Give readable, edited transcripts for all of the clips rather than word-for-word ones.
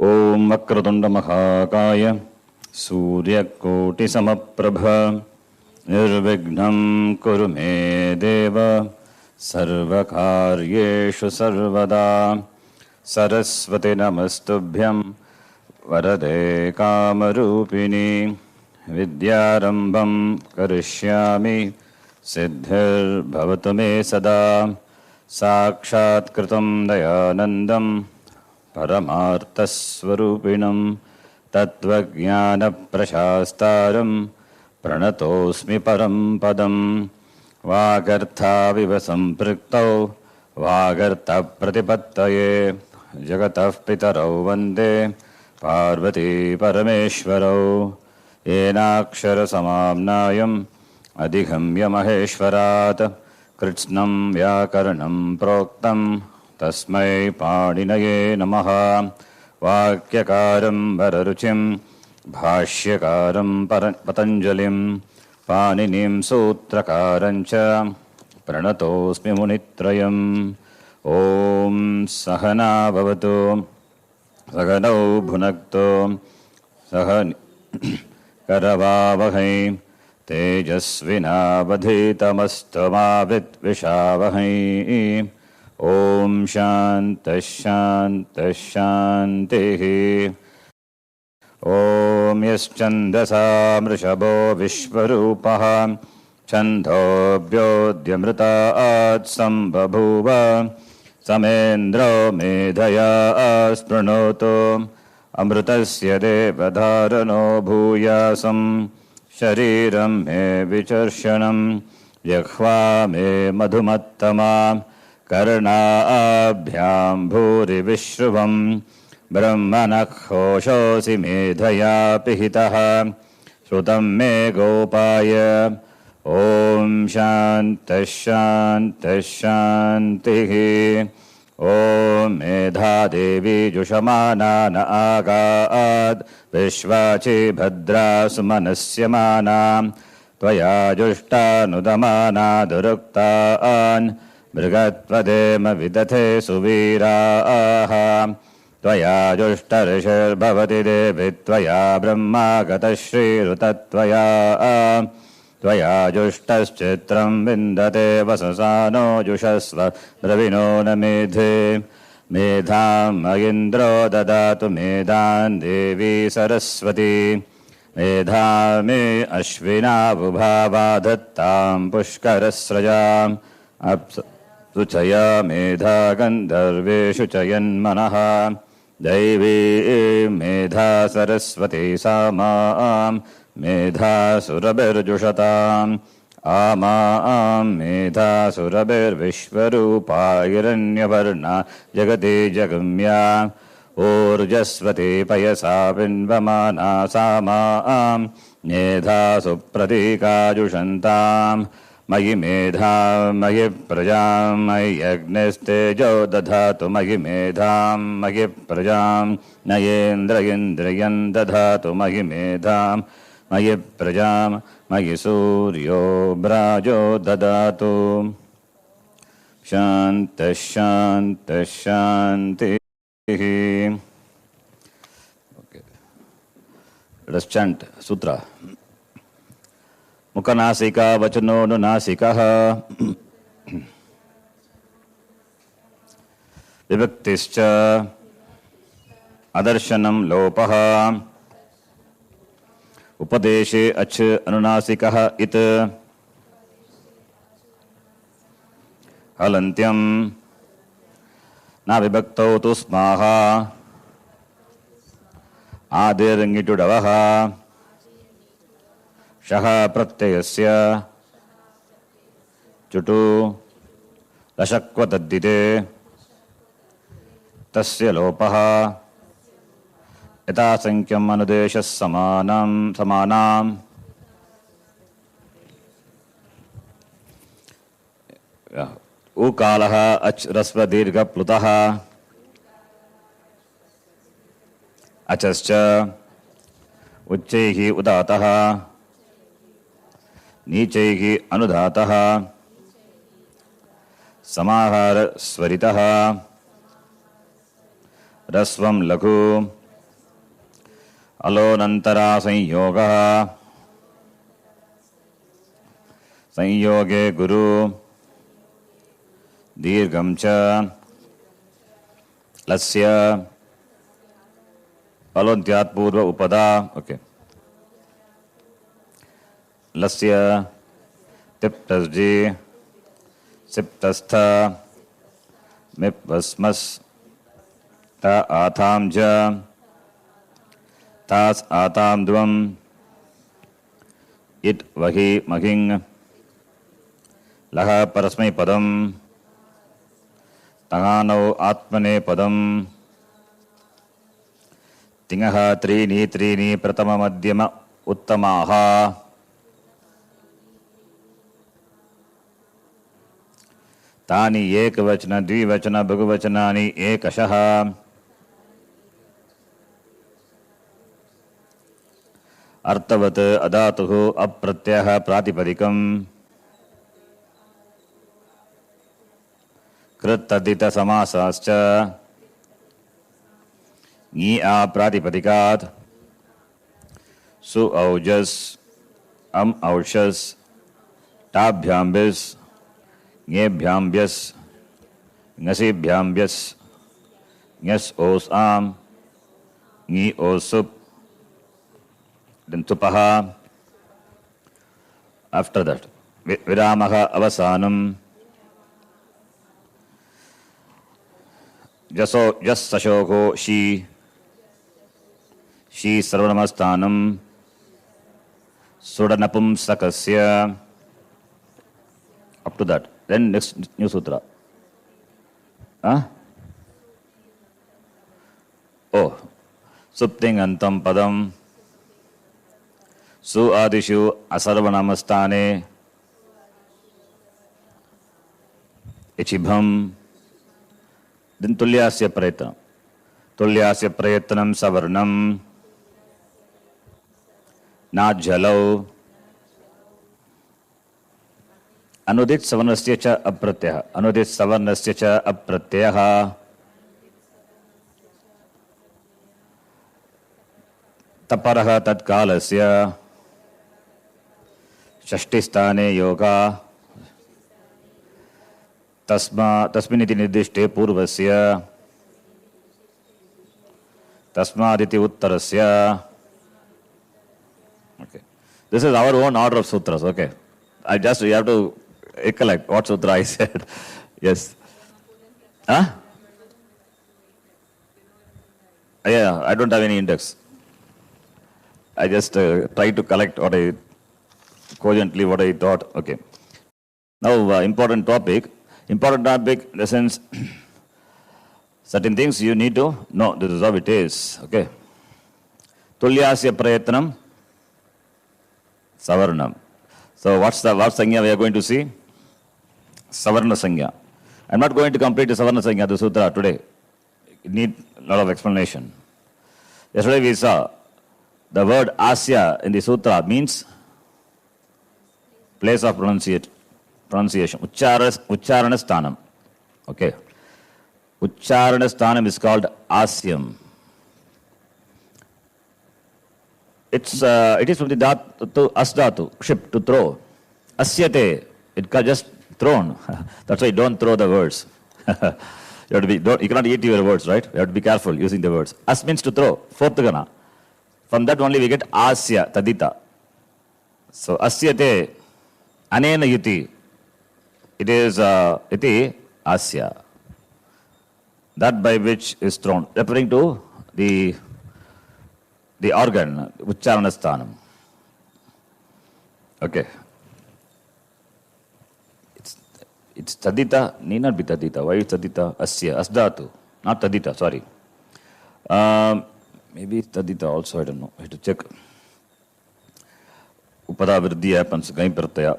ओम वक्रतुंड महाकाय सूर्यकोटिसमप्रभ निर्विघ्नं कुरु मे देव सर्वकार्येषु सर्वदा। सरस्वती नमस्तुभ्यं वरदे कामरूपिणी विद्यारंभं करिष्यामि सिद्धिर्भवतु मे सदा। साक्षात्कृतं दयानन्दं परमार्थस्वरूपिणं तत्त्वज्ञानप्रशास्तारं प्रणतोऽस्मि परं पदं। वागर्थाविव सम्पृक्तौ वागर्थप्रतिपत्तये जगतः पितरौ वन्दे पार्वती परमेश्वरौ। येनाक्षरसमाम्नायम् अधिगम्य महेश्वरात् कृत्स्नं व्याकरणं प्रोक्तं तस्मै पाणिनये नमः। वाक्यकारं वररुचिं भाष्यकारं पतञ्जलिं पाणिनिं सूत्रकारं च प्रणतोऽस्मि मुनित्रयम्। ॐ सहना भवतु सहनौ भुनक्तु सह करवावहै तेजस्विनावधीतमस्तु मा विद्विषावहै। ॐ शान्तः शान्तः शान्तिः। ॐ यश्चन्दसा मृषभो विश्वरूपः छन्दोऽभ्योऽद्यमृतात् सम्बभूव समेन्द्रो मेधया स्पृणोतु अमृतस्य देवधारणो भूयासं। शरीरं मे विचर्षणं जिह्वा मे मधुमत्तमा कर्णाभ्यां भूरिविश्रुवं ब्रह्मणः घोषोऽसि मेधया पिहितः श्रुतं मे गोपाय। ॐ शान्तः शान्तः शान्तिः। ॐ मेधादेवी जुषमाना न आगात् विश्वाचि भद्रा सुमनस्यमाना त्वया जुष्टानुदमाना दुरुक्तान् मृगत्वदेम विदथे सुवीराः। त्वया जुष्टऋषिर्भवति देवि त्वया ब्रह्मागतः श्रीरुतत्वया। त्वया जुष्टश्चित्रं विन्दते वससानो जुषस्व द्रविणो न मेधे। मेधां मयिन्द्रो ददातु मेधां देवी सरस्वती। मेधा मे अश्विनावुभावा धत्तां पुष्करस्रजाम् अप्सुचया मेधा गन्धर्वेषु चयन्मनः। दैवी मेधा सरस्वती सा मां मेधा सुरभिर्जुषताम् आमां मेधा सुरभिर्विश्वरूपा हिरण्यवर्णा जगति जगम्या। ऊर्जस्वती पयसा पिन्वमाना सा मां मेधा सुप्रतीकाजुषन्ताम्। मयि मेधां मयि प्रजां मयि यज्ञस्तेजो दधातु मयि मेधां मयि प्रजां नयेन्द्र इन्द्रियं दधातु मयि मेधां मयि प्रजां मयि सूर्यो ब्राजो ददातु। शान्तः शान्तः शान्तिः। Let us chant sutra. मुखनासिका वचनोनुनासिकः विभक्तिश्च अदर्शनं लोपः। उपदेशे अच् अनुनासिकः इत हलन्त्यं न विभक्तौ तु स्माः आदिर्ङिटुडवः शः प्रत्ययस्य चुटु लशक्वतद्दिते तस्य लोपः यथासंख्यम् अनुदेशः समानाम्। उकालः अच् रस्व दीर्घ प्लुतः अचश्च उच्चैः उदातः नीचैः अनुदातः समाहार स्वरितः रस्वं लघु अलोनन्तरा संयोगः संयोगे गुरु दीर्घं च लस्य अलोन्त्यात् पूर्व उपदा ओके लस्य तिप्तस्जी सिप्तस्थ मिप्वस्मस् त आथां च तास आतां द्वम् इट वही महिंग लह परस्मै पदम् तगानौ आत्मने पदम् तिङः त्रीणि त्रीणि प्रथम मध्यम उत्तमाः तानि एकवचन द्विवचन बहुवचनानि एकशः अर्थवत् अधातुः अप्रत्ययः प्रातिपदिकम् कृत् तद्धित समासाश्च ङी आ प्रातिपदिकात् सु औजस् अम् औषस् टाभ्यां बिस् ङेभ्यां ब्यस् ङसिभ्यां ब्यस् ङस् ओस् आम् ङी ओस् सुप् then tupaha after that viramaha avasanam jas sashoko she sarvanamastanam sudanapum sakasya up to that. Then next new sutra. Oh, supting antam padam सु आदिषु असर्वनामस्थाने इचिभम दिन तुल्यास्य प्रयत्नं सवर्णं नाज्झलौ अनुदित सवर्णस्य च अप्रत्ययः अनुदित सवर्णस्य च अप्रत्ययः तपरः तत्कालस्य षष्ठीस्थाने योगा तस्मिन्निति निर्दिष्टे पूर्वस्य तस्मादिति उत्तरस्य. Okay, this is our own order of sutras. Okay, you have to recollect what sutra I said. Yes. Yeah, I don't have any index. I just try to collect what I cogently what I thought. Okay. Now, important topic in the sense certain things you need to know. This is how it is. Okay. Tulyasya prayatnam savarnam. So what sangya we are going to see? Savarna sangya. I'm not going to complete the Savarna sangya, the sutra today. It needs a lot of explanation. Yesterday we saw the word asya in the sutra means place of pronunciation. Uchcharana sthanam. Okay. Uchcharana sthanam is called asyam. It is from the dhatu asdhatu, kship, to throw. Asyate, it just thrown. That's why you don't throw the words. You cannot eat your words, right? You have to be careful using the words. As means to throw. Fourth gana. From that only we get asya, tadita. So asyate, anena yuti. It is iti asya. That by which is thrown. Referring to the organ, uchcharana sthanam. Okay. It's tadita, need not be tadita. Why is tadita? Asya, asdhatu. Not tadita, sorry. Maybe tadita also, I don't know. I have to check. Upada vriddhi happens, gai pratyaya.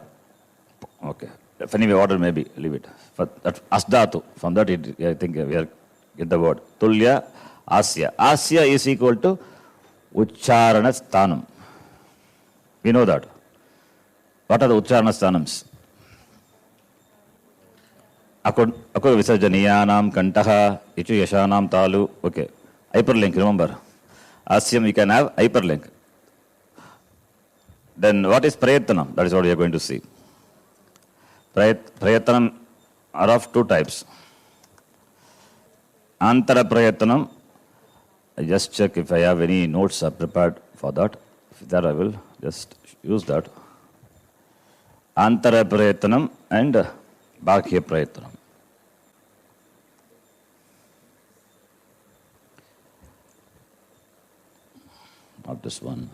Okay. If anyway order maybe, leave it. But that asdhatu, from that I think we are get the word. Tulya, asya. Asya is equal to uchcharana sthanam. We know that. What are the uchcharana sthanams? Ako visarjaniyanam kantaha, ichu yashanam talu. Okay. Hyperlink, remember. Asyam, we can have hyperlink. Then what is Prayatnam? That is what we are going to see. Prayatnam are of two types. Antara Prayatnam, I just check if I have any notes prepared for that. If that I will just use that. Antara Prayatnam and Bakhya Prayatnam. Not this one.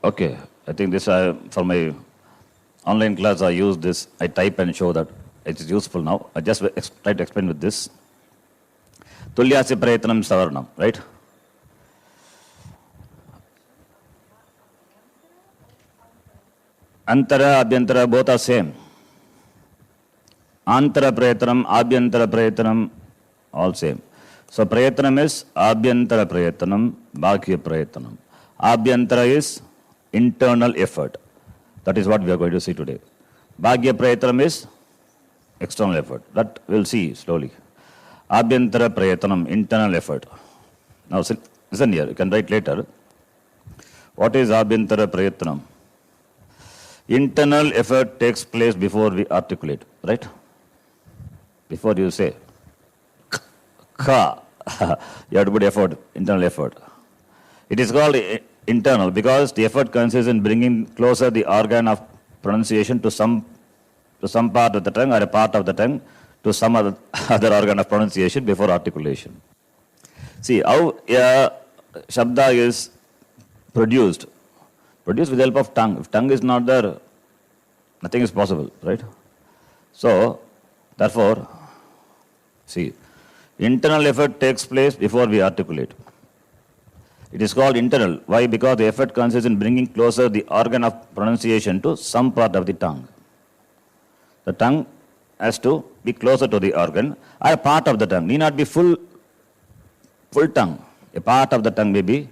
Okay, I think this for my online class I use this. I type and show that it is useful now. I just try to explain with this. Tulyasya Prayatnam Savarnam, right? Antara, Abhyantara, both are same. Antara Prayatnam, Abhyantara Prayatnam, all same. So Prayatnam is Abhyantara Prayatnam, Bakhya Prayatnam. Abhyantara is internal effort. That is what we are going to see today. Bakhya Prayatnam is external effort. That we'll see slowly. Abhyantara Prayatnam, internal effort. Now listen here, you can write later. What is Abhyantara Prayatnam? Internal effort takes place before we articulate, right? Before you say, ka, you have to put effort, internal effort. It is called internal because the effort consists in bringing closer the organ of pronunciation to some part of the tongue or a part of the tongue to some other organ of pronunciation before articulation. See how a shabda is produced with the help of tongue. If tongue is not there, nothing is possible, right? So, therefore, see, internal effort takes place before we articulate. It is called internal. Why? Because the effort consists in bringing closer the organ of pronunciation to some part of the tongue. The tongue has to be closer to the organ, or a part of the tongue. Need not be full tongue. A part of the tongue maybe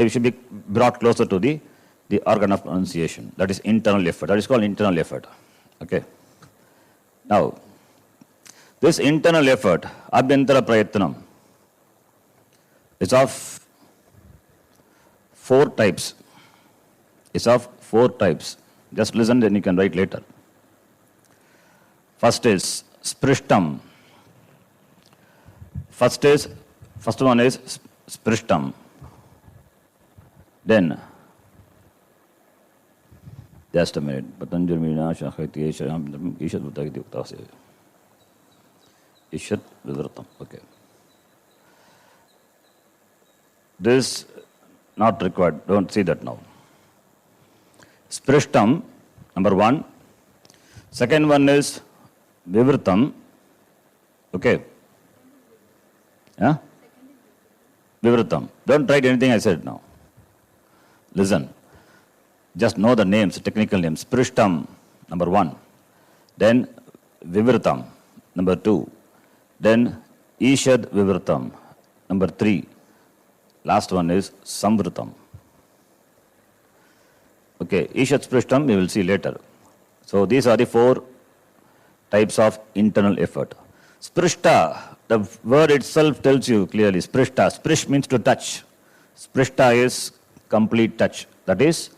should be brought closer to the organ of pronunciation. That is internal effort. That is called internal effort. Okay. Now, this internal effort, Abhyantara Prayatnam, is of four types. It's of four types. Just listen, then you can write later. First is Samskrtam. First one is Samskrtam. Then, just a minute. Patanjali Anaikatti Ishat Vrittam. Ishat Vrittam. Okay. This not required. Don't see that now. Samskrtam, number one. Second one is Vivritam. Okay. Yeah? Vivritam. Don't write anything I said now. Listen. Just know the names, technical names. Samskrtam, number one. Then Vivritam, number two. Then Ishad Vivritam, number three. Last one is Samvritam. Okay, Ishad Samskrtam we will see later. So these are the four types of internal effort. Sprishta, the word itself tells you clearly. Sprishta. Sprish means to touch. Sprishta is complete touch. That is,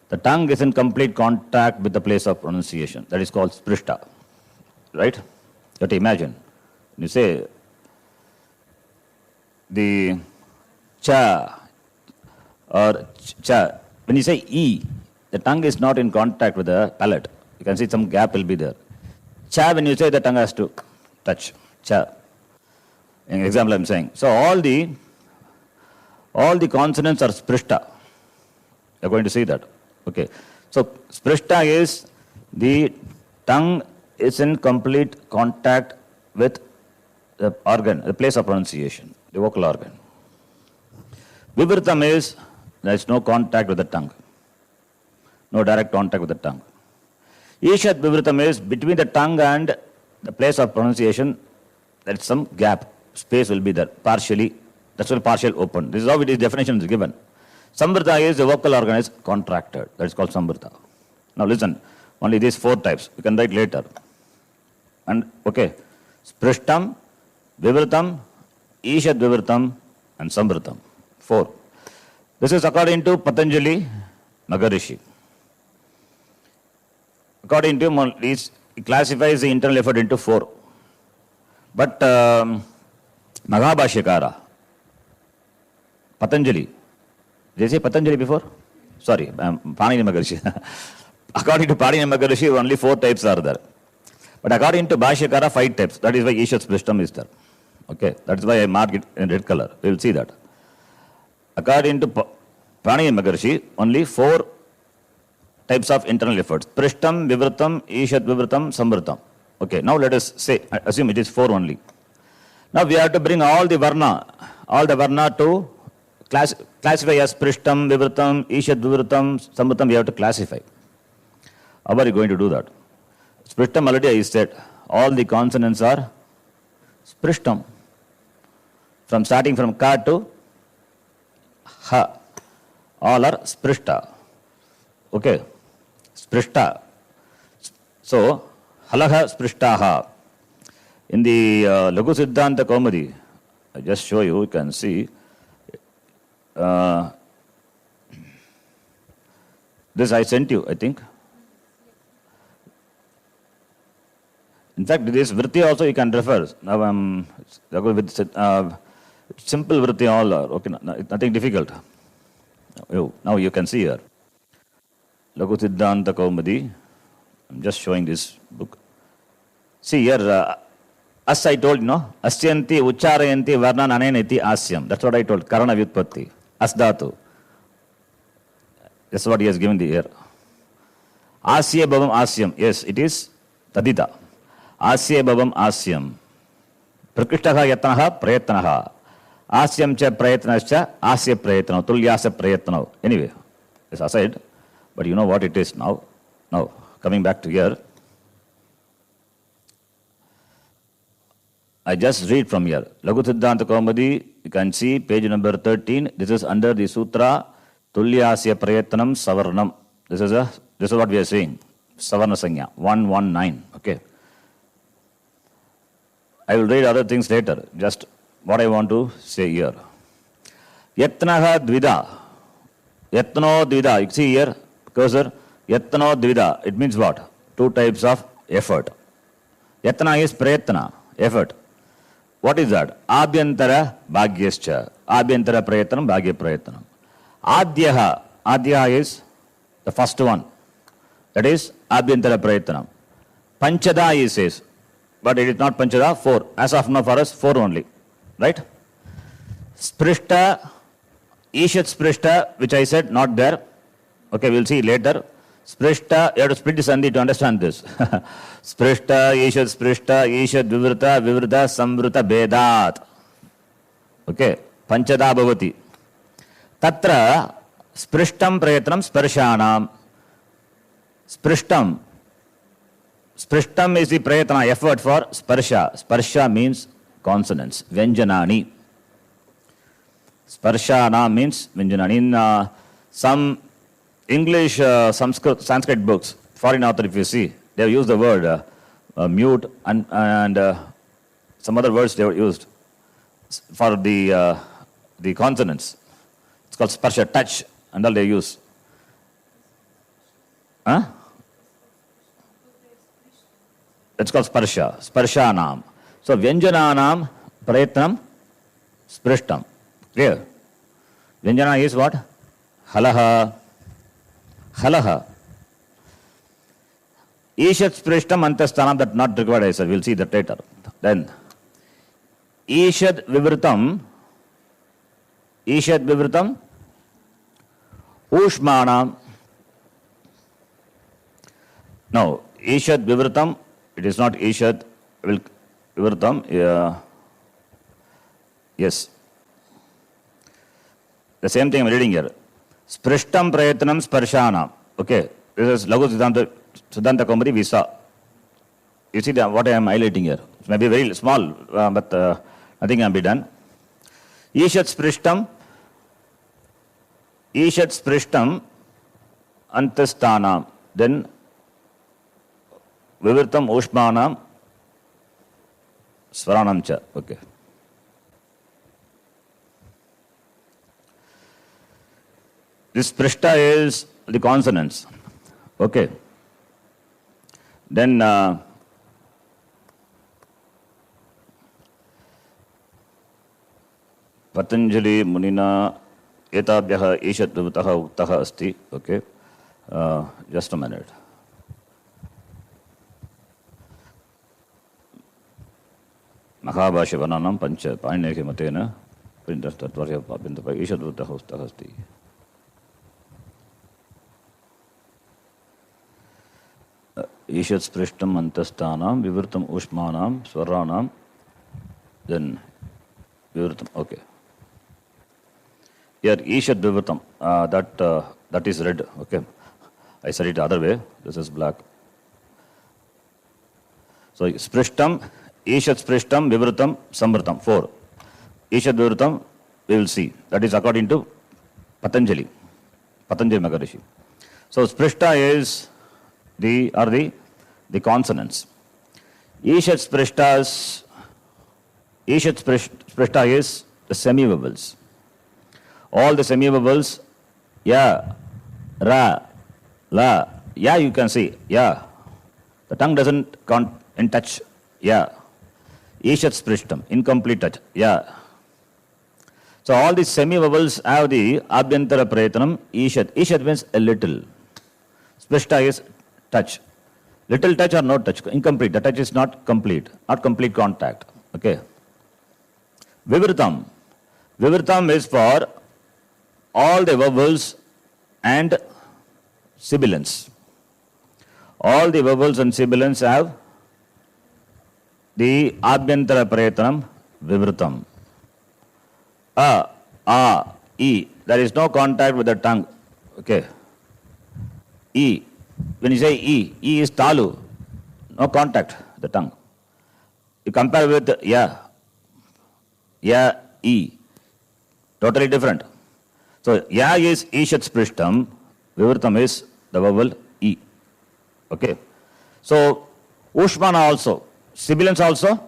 the tongue is in complete contact with the place of pronunciation. That is called Sprishta. Right? You have to imagine. When you say the cha or cha, when you say e, the tongue is not in contact with the palate. You can see some gap will be there. Cha, when you say, the tongue has to touch. Cha. An example I'm saying. So all the consonants are sprishta. You're going to see that. Okay. So sprishta is the tongue is in complete contact with the organ, the place of pronunciation, the vocal organ. Vivritam is there is no contact with the tongue. No direct contact with the tongue. Ishat Vivritam is between the tongue and the place of pronunciation, there is some gap. Space will be there, partially. That's why partial open. This is how it is definition is given. Samvrta is the vocal organ is contracted. That is called Samvrta. Now listen, only these 4 types. You can write later. And okay, Sprishtam, Vivritam, Ishad Vivritam, and Samvritam. 4. This is according to Patanjali Maharishi. According to him, he classifies the internal effort into 4. But Mahabhashyakara, Patanjali, did I say Patanjali before? Sorry, Panini Maharishi. According to Panini Maharishi, only 4 types are there. But according to Bhashyakara, 5 types. That is why Ishad Sprishtam is there. Okay, that's why I mark it in red color. We will see that. According to Panini Maharishi, only 4 types of internal efforts. Prishtam, Vivritam, Ishad Vivritam, Samvritam. Okay, now let us say, assume it is 4 only. Now we have to bring all the varna to classify as Prishtam, Vivritam, Ishad Vivritam, Samvritam. We have to classify. How are you going to do that? Sprishtam already I said, all the consonants are Sprishtam. Starting from Ka to Ha, all are Sprishta. Okay, Sprishta. So, Halaha Sprishtaha. In the Lagu Siddhanta Kaumudi, I just show you, you can see. This I sent you, I think. In fact, this vritti also you can refer. Now with simple vritti all are okay. Nothing difficult. Now you can see here. Lagu Siddhanta Kaumudi. I'm just showing this book. See here, as I told, Asyanti, Ucharayanti, Varnan, Aneneti, Asyam. That's what I told. Karana Vyutpatti. Asdhatu. That's what he has given the here. Asya Bhavam Asyam. Yes, it is Tadita. Asya Bhavam Asyam. Prakrishtaha Yatanaha Prayatanaha. Asyam cha Prayatnascha Asya Prayatanav. Tulyasa Prayatanav. Anyway, it's aside. But you know what it is now. Now, coming back to here. I just read from here. Lagu Siddhanta Kaumudi, you can see page number 13. This is under the Sutra Tulyasya Prayatnam Savarnam. This is what we are saying. Savarna Sanya 119. Okay. I will read other things later. Just what I want to say here. Yatnaha Dvida. Yatno Dvida. You see here, cursor. Yatno Dvida. It means what? 2 types of effort. Yatna is Prayatna, effort. What is that? Abhyantara Bhagyascha. Abhyantara Prayatnam, Bhagya Prayatnam. Adhyaha. Adhyaha is the first one. That is Abhyantara Prayatnam. Panchada he says. But it is not Panchada, 4. As of now for us, 4 only. Right? Sprishta, Ishat Sprishta, which I said not there. Okay, we'll see later. Sprishta, you have to split the sandhi to understand this. Sprishta, Ishad Vivrita, Vivrita, Samvrita, Bedat. Okay, Panchada Bhavati. Tatra, Sprishtam Prayatnam Sparshanam. Sprishtam. Sprishtam is the Prayatna, effort for Sparsha. Sparsha means consonants. Vyanjanani. Sparshana means Vyanjanani. In some English Sanskrit books, foreign author if you see, they have used the word mute and some other words they have used for the consonants. It's called sparsha, touch, and all they use. Huh? It's called sparsha, sparshanam. So vyanjananam prayatnam sprishtam. Clear? Vyanjana is what? Halaha. Halaha. Ishat Sprishtam Antasthanam, that not required, I said. We'll see that later. Then, Ishad Vivritam, Ushmanam. No, Ishad Vivritam, it is not Ishad Vivritam. Yes. The same thing I'm reading here. Sprishtam Prayatnam Sparshana. Okay, this is Lagu Siddhanta Kaumudi we saw. You see what I am highlighting here. It may be very small, but nothing can be done. Ishat Sprishtam Antasthanam. Then Vivirtam Ushmanam Svaranam cha. Okay. This Prishta is the consonants. Okay. Then Patanjali Munina Etabhyaha Ishat Vivataha Uktaha Asti. Okay. Just a minute. Mahabhashavananam Pancha Paineke Matena Pindastatvarya Papintapa Ishat Vivataha Uktaha Asti. Ishat Sprishtam Antastanam Vivirtam Ushmanam Swaranam. Then Vivirtam. Okay. Here Ishat Vivirtam. That is red. Okay. I said it the other way. This is black. So Sprishtam, Ishat Sprishtam, Vivirtam, Samvrtam. 4. Ishat Vivirtam, we will see. That is according to Patanjali Maharishi. So Sprishta is the consonants. Ishat Sprishta is the semi-vowels. All the semi-vowels, ya, ra, la, ya you can see, ya. The tongue doesn't in touch, ya. Ishat Sprishtam, incomplete touch, ya. So all these semi-vowels have the Abhyantara Prayatanam, Ishat. Ishat means a little. Sprishta is touch. Little touch or no touch, incomplete. The touch is not complete contact. Okay. Vivirtam. Vivirtam is for all the vowels and sibilants. All the vowels and sibilants have the Abhyantara Prayatanam, Vivirtam. E. There is no contact with the tongue. Okay. E. When you say E is Talu. No contact with the tongue. You compare with Ya, E. Totally different. So, Ya is Ishat Sprishtam, Vivirtam is the vowel E. Okay. So, Ushmana also, sibilants also,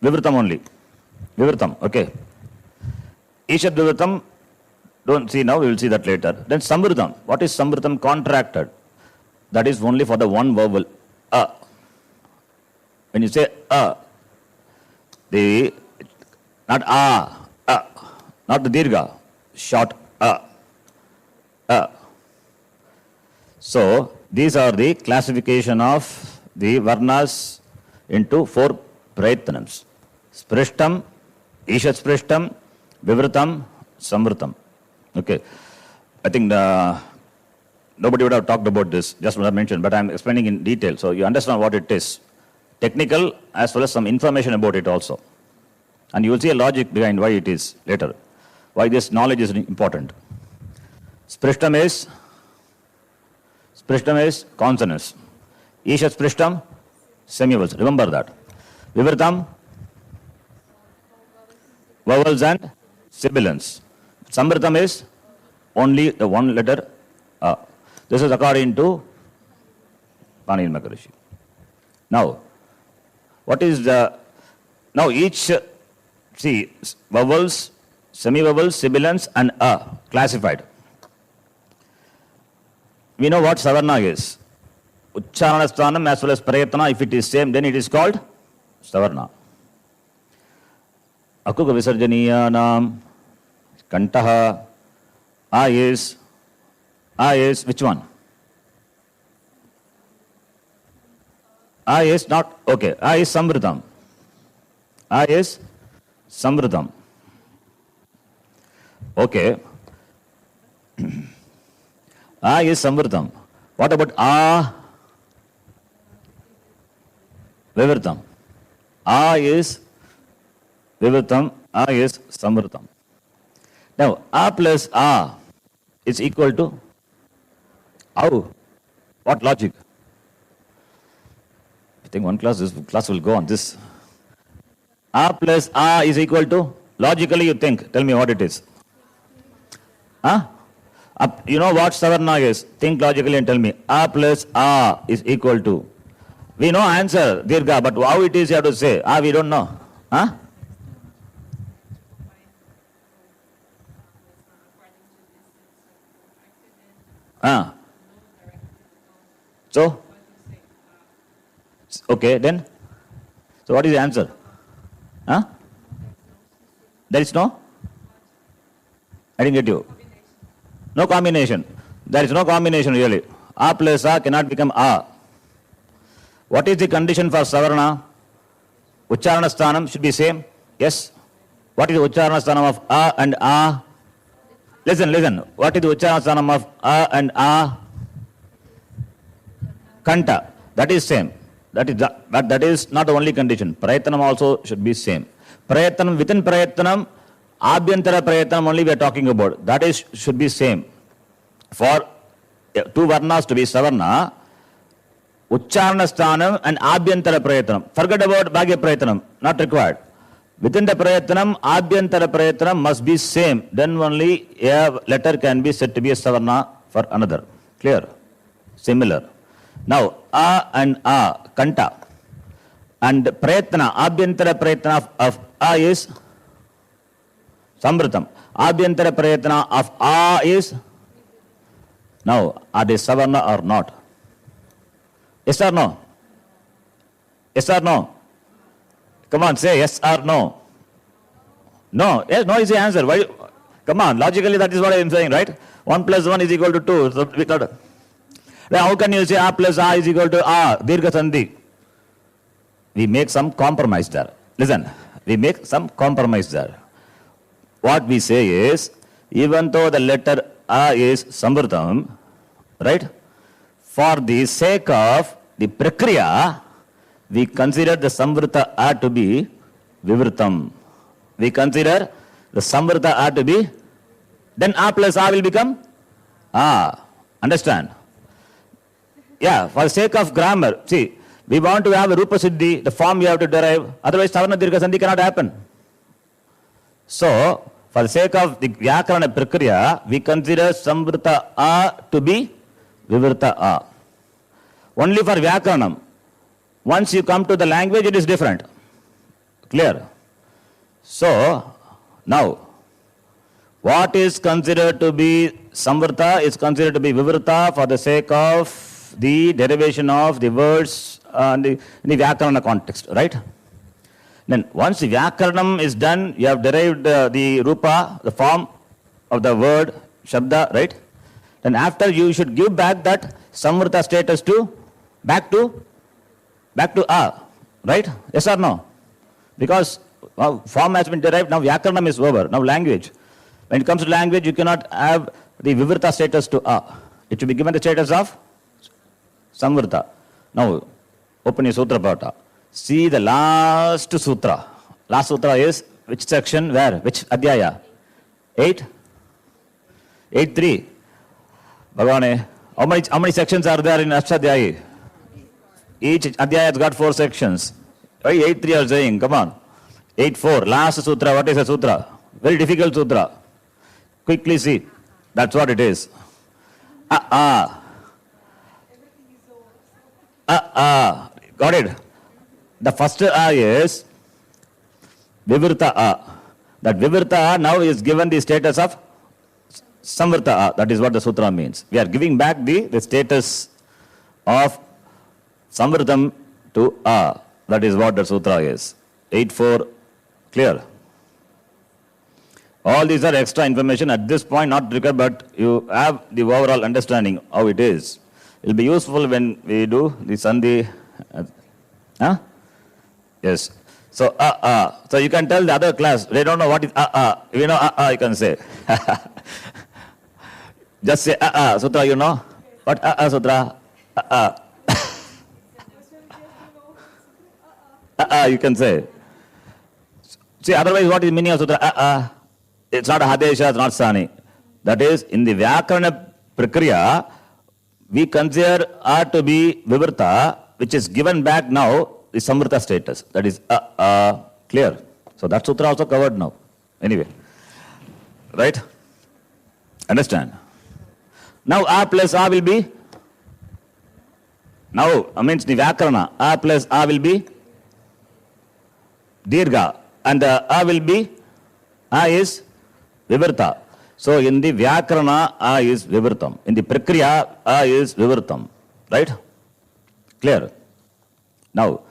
Vivirtam only. Vivirtam, okay. Ishat Vivirtam, don't see now, we will see that later. Then Samvrtam. What is Samvrtam? Contracted. That is only for the one vowel, A. When you say A, not A, not the Dirgha, short A. So, these are the classification of the Varnas into 4 Prayatanams. Sprishtam, Ishat Sprishtam, Vivirtam, Samvrtam. Okay. I think nobody would have talked about this, just what I mentioned, but I am explaining in detail, so you understand what it is. Technical as well as some information about it also. And you will see a logic behind why it is later, why this knowledge is important. Sprishtam is consonants. Ishat Sprishtam, semivowels. Remember that. Vivirtam, vowels and sibilants. Samvrtam is only the one letter A. This is according to Panini Maharishi. Now, what is now each, see, vowels, semi-vowels, sibilants and A classified. We know what Savarna is. Uchcharana Sthanam as well as Prayatana, if it is same, then it is called Savarna. Akuka Visarjaniyanam, Kantaha, A is which one? A is not, okay, A is Samvrtam. A is Samvrtam. Okay. A is Samvrtam. What about A? Vivirtam. A is Vivirtam, A is Samvrtam. Now, A plus A is equal to how? What logic? I think this class will go on this. A plus A is equal to, logically you think, tell me what it is. Huh? You know what Savarna is? Think logically and tell me. A plus A is equal to. We know answer, Dirgha, but how it is you have to say. We don't know. Huh? So? Okay, then? So what is the answer? Huh? There is no? I didn't get you. No combination. There is no combination really. A plus A cannot become A. What is the condition for Savarna? Ucharana Sthanam should be same. Yes. What is the Ucharana Sthanam of A and A? Listen. What is the Ucharana Sthanam of A and A? Kanta. That is same. But that is not the only condition. Prayatnam also should be same. Prayatnam, within Prayatnam, Abhyantara Prayatnam only we are talking about. That is should be same. For two Varnas to be Savarna, Ucharana Sthanam and Abhyantara Prayatnam. Forget about Bhagya Prayatnam. Not required. Within the Prayatnam, Abhyantara Prayatnam must be same. Then only a letter can be said to be a Savarna for another. Clear? Similar. Now, A and A, Kanta. And Prayatna, Abhyantara Prayatna of A is Samskrtam. Abhyantara Prayatna of A is? Now, are they Savarna or not? Yes or no? Yes or no? Come on, say yes or no. No. Yes, no is the answer. Why? Come on, logically that is what I am saying, right? 1 plus 1 is equal to 2. So we got. Now how can you say A plus A is equal to A? Dirgha Sandhi. We make some compromise there. Listen, we make some compromise there. What we say is, even though the letter A is Samskrtam, right? For the sake of the prakriya, we consider the Samskrta A to be Vivritam. We consider the Samskrta A to be, then A plus A will become A. Understand? Yeah, for the sake of grammar, see, we want to have a Rupa Siddhi, the form we have to derive, otherwise Savarna Dirgha Sandhi cannot happen. So, for the sake of the Vyakarana Prakriya, we consider Samskrta A to be Vivrta A. Only for Vyakaranam. Once you come to the language, it is different. Clear? So, now, what is considered to be Samvrta is considered to be Vivrta for the sake of the derivation of the words in the Vyakarana context, right? Then once the Vyakaranam is done, you have derived the Rupa, the form of the word, Shabda, right? Then after you should give back that Samvrta status to, back to A, right? Yes or no? Because form has been derived, now Vyakaranam is over, now language. When it comes to language, you cannot have the Vivrta status to A. It should be given the status of Samvrta. Now, open your Sutra Pata. See the last sutra. Last sutra is which section, where? Which Adhyaya? 8? 8.3. Bhagavane, how many sections are there in Ashtadhyayi? Each Adhyaya has got 4 sections. Why 8.3 you are saying? Come on. 8.4. Last sutra. What is a sutra? Very difficult sutra. Quickly see. That's what it is. Got it? The first A is Vivrta A. That Vivrta A now is given the status of Samvrta A. That is what the sutra means. We are giving back the status of Samvrtam to A. That is what the sutra is. 8.4. Clear? All these are extra information at this point, not required, but you have the overall understanding how it is. It will be useful when we do the Sandhi. Yes. So, So you can tell the other class, they don't know what is If you know you can say. Just say Sutra, you know? What Sutra? You can say. See, otherwise what is meaning of Sutra? It's not a Hadesha, it's not Sani. That is, in the Vyakarana Prakriya, we consider A to be Vivrta, which is given back now the Samvrta status. That is clear. So that sutra also covered now. Anyway. Right? Understand? Now A plus A will be Now, means the Vyakarana, A plus A will be Dirgha, and the A will be, A is Vivarta. So, in the Vyakarana, A is Vivartam. In the Prakriya, A is Vivartam. Right? Clear? Now,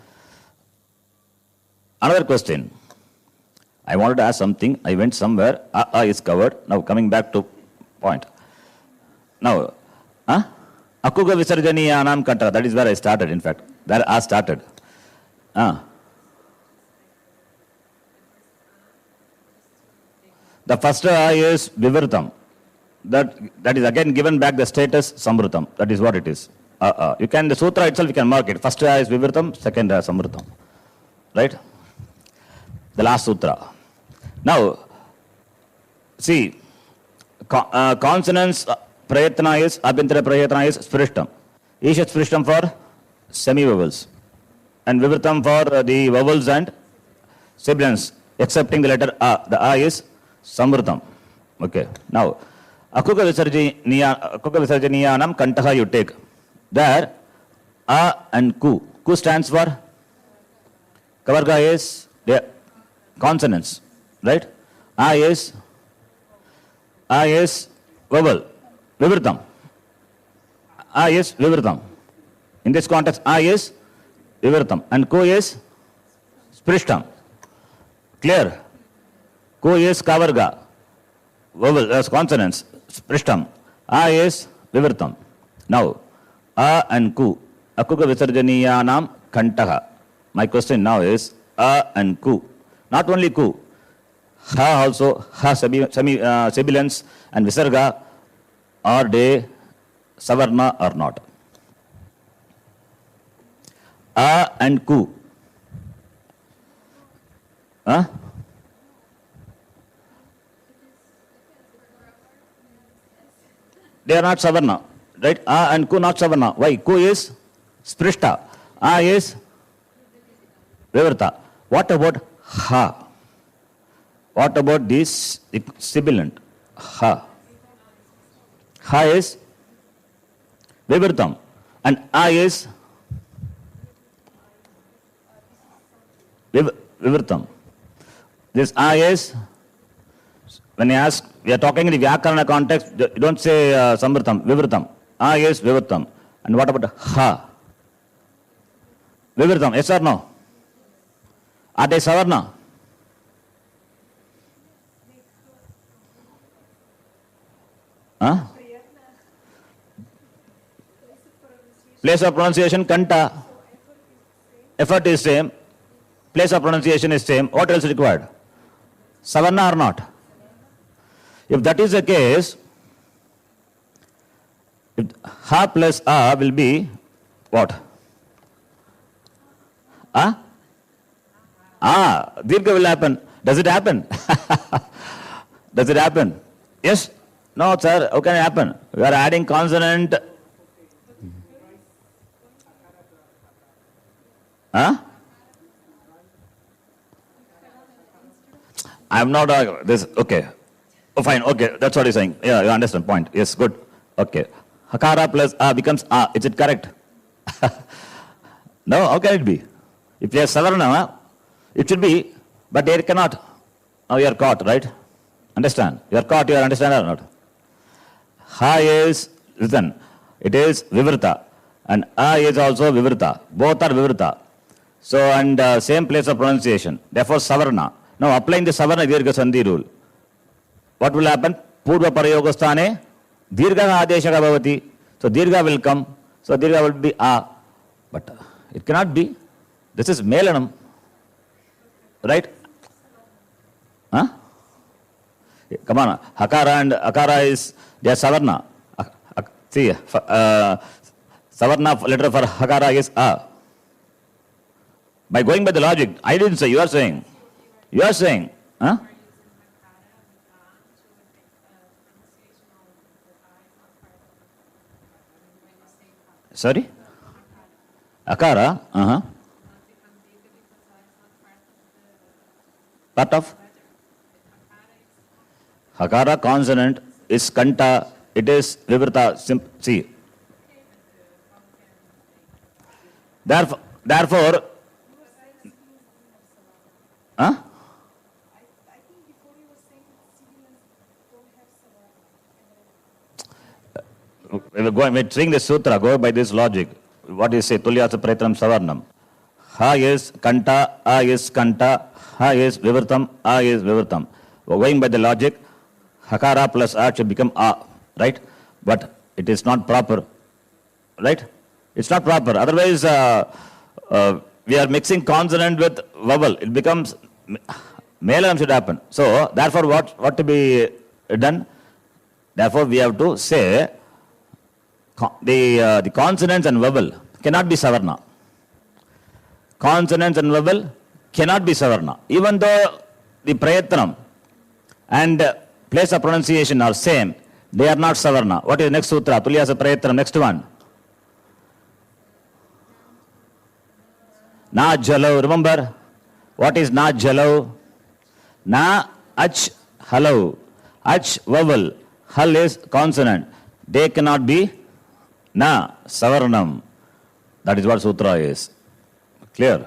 another question. I wanted to ask something. I went somewhere. A is covered. Now, coming back to point. Now, Akuga Visarjaniyanam Kantaka. That is where I started, in fact. Where I started. The first A is Vivartam. That is again given back the status Samrutam. That is what it is. You can, the sutra itself, you can mark it. First A is Vivartam, second A is Samrutam. Right? The last sutra. Now, see, consonants prayatna is, abhintara prayatna is sprishtam. Isha sprishtam for semi-vowels. And Vivartam for the vowels and sibilants, excepting the letter A. The A is Samrutam. Okay. Now, Akuka Visarjaniyanam Kantaha you take. There, A and Ku. Ku stands for Kavarga is the consonants, right? A is vowel, Vivartam. A is Vivartam. In this context, A is Vivartam and Ku is Sprishtam. Clear? Ku is Kavarga, vowel, consonants, Sprishtam. A is Vivartam. Now, A and Ku, Akuka Visarjaniyanam Kantaha. My question now is A and Ku. Not only Ku, Ha also, Ha sibilants and Visarga, are they Savarna or not? A and Ku. They are not Savarna. Right? A and Ku not Savarna. Why? Ku is Sprishta. A is Vivarta. What about Ha? What about this sibilant? Ha. Ha is Vivartam. And A is Vivartam. This A is, when you ask, we are talking in the Vyakarana context, you don't say Samritam, Vivartam. A is Vivartam. And what about Ha? Vivartam, yes or no? Are they Savarna? Place of pronunciation, Kanta. Effort is same. Place of pronunciation is same. What else is required? Savarna or not? If that is the case, if Ha plus A will be what? Dirgha will happen. Does it happen? Does it happen? Yes? No, sir. How can it happen? We are adding consonant. I'm not this. Okay. Oh, fine. Okay. That's what he's saying. Yeah, you understand. Point. Yes, good. Okay. Hakara plus A becomes A. Is it correct? No, how can it be? If you have Savarna, it should be, but it cannot. Now you are caught, right? Understand? You are caught, you are understand or not? Ha is, listen, it is Vivrta. And A is also Vivrta. Both are Vivrta. So, and same place of pronunciation. Therefore, Savarna. Now, applying the Savarna Dirgha Sandhi rule. What will happen? Purva Parayogastane, Dirgha Adeshaka Bhavati. So, Dirgha will come. So, Dirgha will be A. But it cannot be. This is Melanam. Right? Huh? Come on. Hakara and Akara is, they are Savarna. See, Savarna letter for Hakara is A. By going by the logic, I didn't say, you are saying. You are saying. Huh? Sorry? Akara? Part of? Hakara consonant is Kanta, it is Vivrta. See. Therefore, huh? We're seeing the sutra, go by this logic. What do you say? Tulyasa Pretram Savarnam. Ha is Kanta, A is Kanta, Ha is Vivartam, A is Vivartam. Going by the logic, Hakara plus A should become A, right? But it is not proper, right? It's not proper. Otherwise, we are mixing consonant with vowel. It becomes, Melam should happen. So, therefore, what to be done? Therefore, we have to say, the consonants and vowel cannot be savarna. Consonants and vowel cannot be savarna. Even though the prayatnam and place of pronunciation are same, they are not savarna. What is next sutra? Tulyasa prayatnam. Next one. Na jalo. Remember, what is na jalo? Na ach hello. Ach vowel. Hal is consonant. They cannot be na savarnam. That is what sutra is. Clear?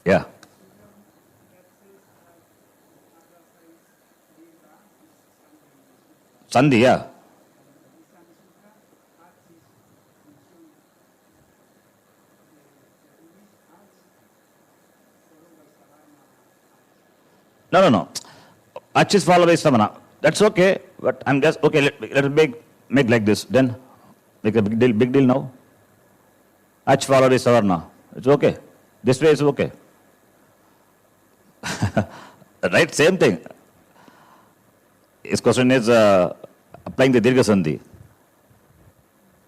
Yeah. Sandhi, yeah. No. Ach is followed by savana. That's okay, but I'm just, okay, let it make like this. Then, make a big deal now. Ach followed by savarna. It's okay. This way is okay. Right, same thing. His question is applying the dirgha sandhi.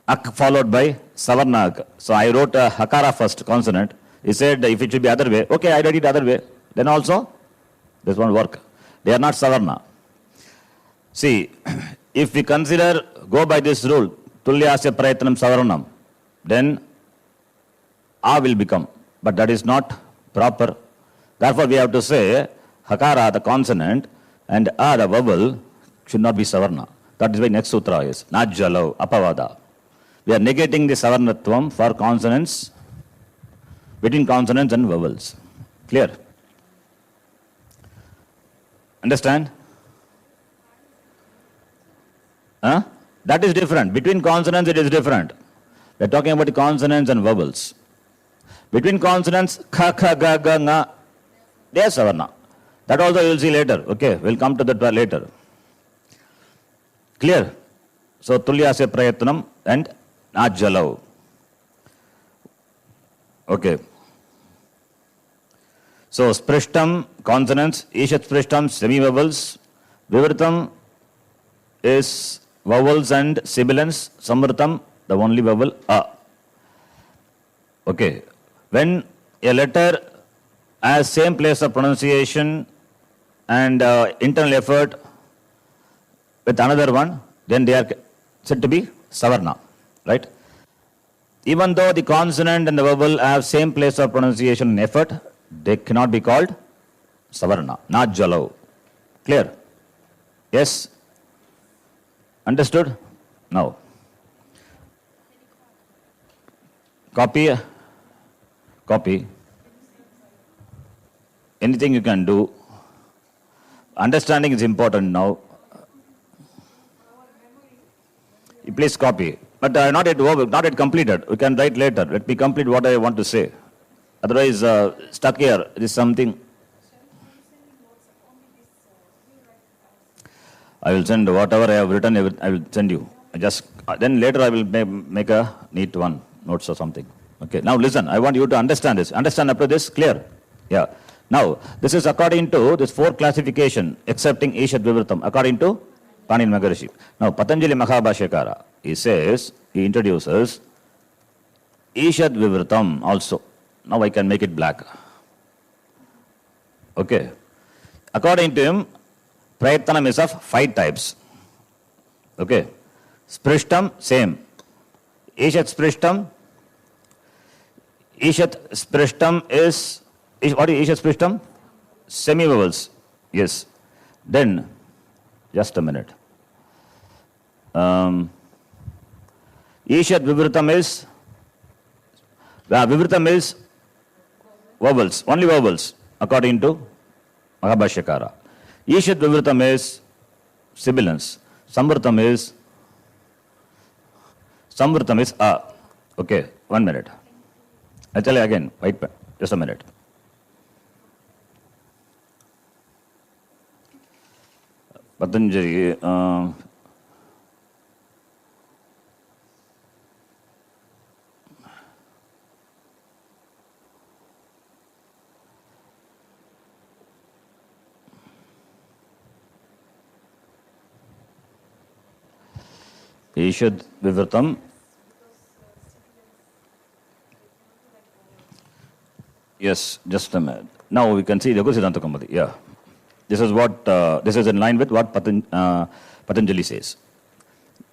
Ak followed by savarna ak. So I wrote hakara first, consonant. He said if it should be other way, okay, I write it other way. Then also, this won't work. They are not savarna. See, if we go by this rule, tulyasya prayatnam savarnam, then A will become. But that is not proper. Therefore, we have to say hakara, the consonant, and A, the vowel, should not be savarna. That is why next sutra is najjalo, apavada. We are negating the savarnatvam for consonants, between consonants and vowels. Clear? Understand? Huh? That is different. Between consonants, it is different. We are talking about the consonants and vowels. Between consonants, kha, kha, ga, ga, nga, they are savarna. That also you will see later. Okay, we'll come to that later. Clear? So, tulyasya prayatnam and najjalau. Okay. So, sprishtam, consonants, ishat sprishtam, semi-vowels, vivartam is vowels and sibilants, samvrtam, the only vowel, a. Okay. When a letter has same place of pronunciation and internal effort with another one, then they are said to be savarna, right? Even though the consonant and the vowel have same place of pronunciation and effort, they cannot be called savarna, not jalo. Clear? Yes? Understood? Now. Copy. Anything you can do. Understanding is important now. Please copy. But not yet over, not yet completed. We can write later. Let me complete what I want to say. Otherwise, stuck here. It is something. I will send whatever I have written, I will send you. Then later I will make a neat one, notes or something. Okay, now listen, I want you to understand this. Understand up to this? Clear? Yeah. Now, this is according to this 4 classification, excepting Ishat Vivritam, according to Panini Maharishi. Now, Patanjali Mahabhashyakara, he introduces Ishat Vivritam also. Now I can make it black. Okay. According to him, Prayatnam is of 5 types. Okay. Sprishtam, same. Ishat Sprishtam is, what is Ishat Sprishtam? Semi-vowels. Yes. Then, just a minute. Ishat Vivritam is Vivritam is vowels, only vowels, according to Mahabhashyakara. Ishat Vivritam is sibilance. Samvrtam is a. Okay, 1 minute. I'll tell you again. Wait, just a minute. Patanjali. Ishad Vivritam. Yes, just a minute. Now we can see the Siddhanta Kaumudi. Yeah. This is what, this is in line with what Patanjali says.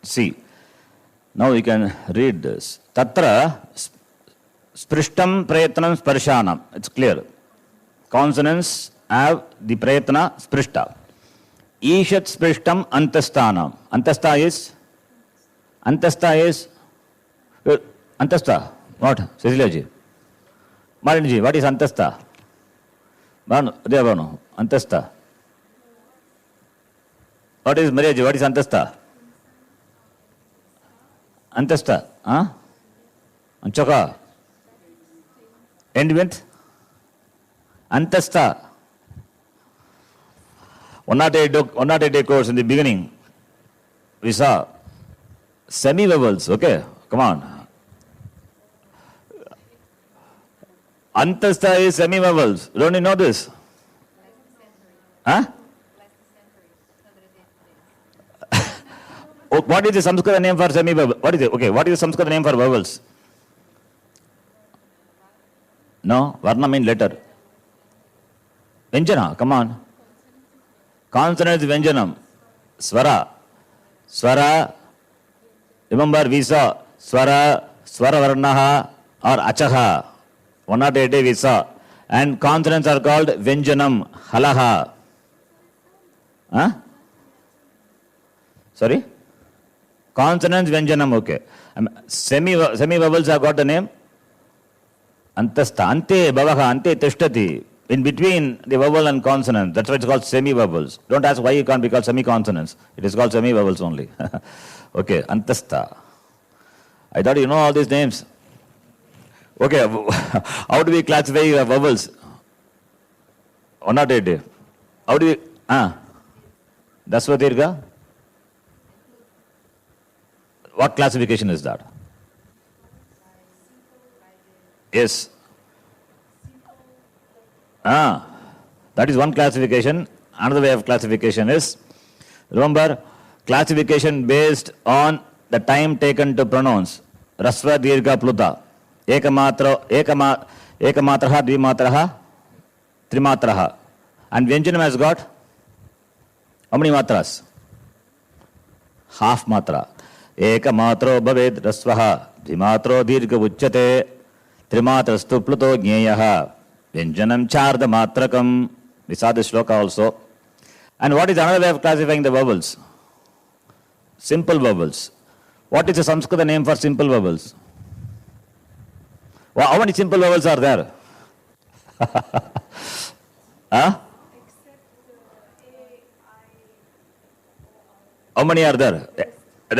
See, now we can read this. Tatra sprishtam prayatnam sparshanam. It's clear. Consonants have the prayatna sprishta. Ishat sprishtam antastanam. Antasta is? Antasta. What? Cecilia ji. Marini ji, what is antasta? Devano. Antasta. What is Maria ji? What is antasta? Antasta. Huh? Anchoka. End with? Antasta. 108 day course in the beginning. We saw semi-vowels. Okay, come on. Antasta is semi-vowels. Don't you know this? Huh? What is the Samskrita name for semi-vowels? What is it? Okay, what is the Samskrita name for vowels? No, Varna means letter. Vyanjana, come on. Consonant is Vyanjanam. Swara. Swara. Remember we saw Swara, Swara Varnaha or Achaha. 108 we saw. And consonants are called Vyanjanam, Halaha. Huh? Sorry? Consonants, Vyanjanam, okay. Semi-vowels have got the name? Antasta. Ante, Bhavaha, Ante, Tishtati. In between the vowel and consonant. That's why it's called semi-vowels. Don't ask why it can't be called semi-consonants. It is called semi-vowels only. Okay, Antasta. I thought you know all these names. Okay, how do we classify vowels? 108. How do we... Dasva Dirgha? What classification is that? Yes. That is one classification. Another way of classification is, remember, classification based on the time taken to pronounce. Rasva, Dirgha, Pluta. Ekamatra, Ekamatraha, Dvimatraha, Trimatraha. And Vyanjanam has got how many matras? Half matra. Ekamatro bhaved rasvaha, Dvimatro Dirgha uchyate, Trimatrastu Pluto Jneyaha, Vyanjanam Charda Matrakam. We saw this shloka also. And what is another way of classifying the vowels? Simple vowels. What is the Samskrita name for simple vowels? Well, how many simple vowels are there? Huh? How many are there?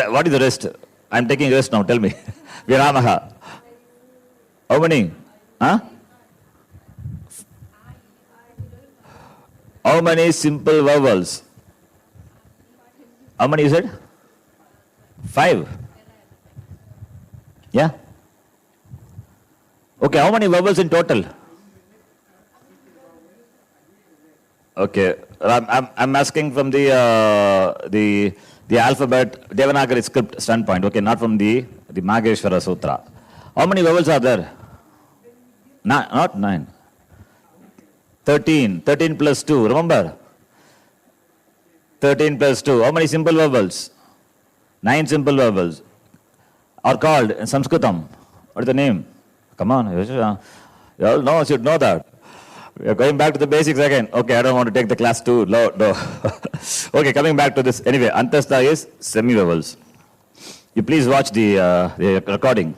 What is the rest? I am taking rest now, tell me. Viramaha. How many? Huh? How many simple vowels? How many you said? 5. Yeah? Okay, how many vowels in total? Okay, I'm asking from the alphabet, Devanagari script standpoint, okay, not from the Mageshwara Sutra. How many vowels are there? Not 9. 13. 13 plus 2, remember? 13 plus 2. How many simple vowels? 9 simple vowels are called in Samskrtam. What is the name? Come on, you all should know that. We are going back to the basics again. Okay, I don't want to take the class too low. No. Okay, coming back to this. Anyway, Antasta is semi-vowels. You please watch the recording.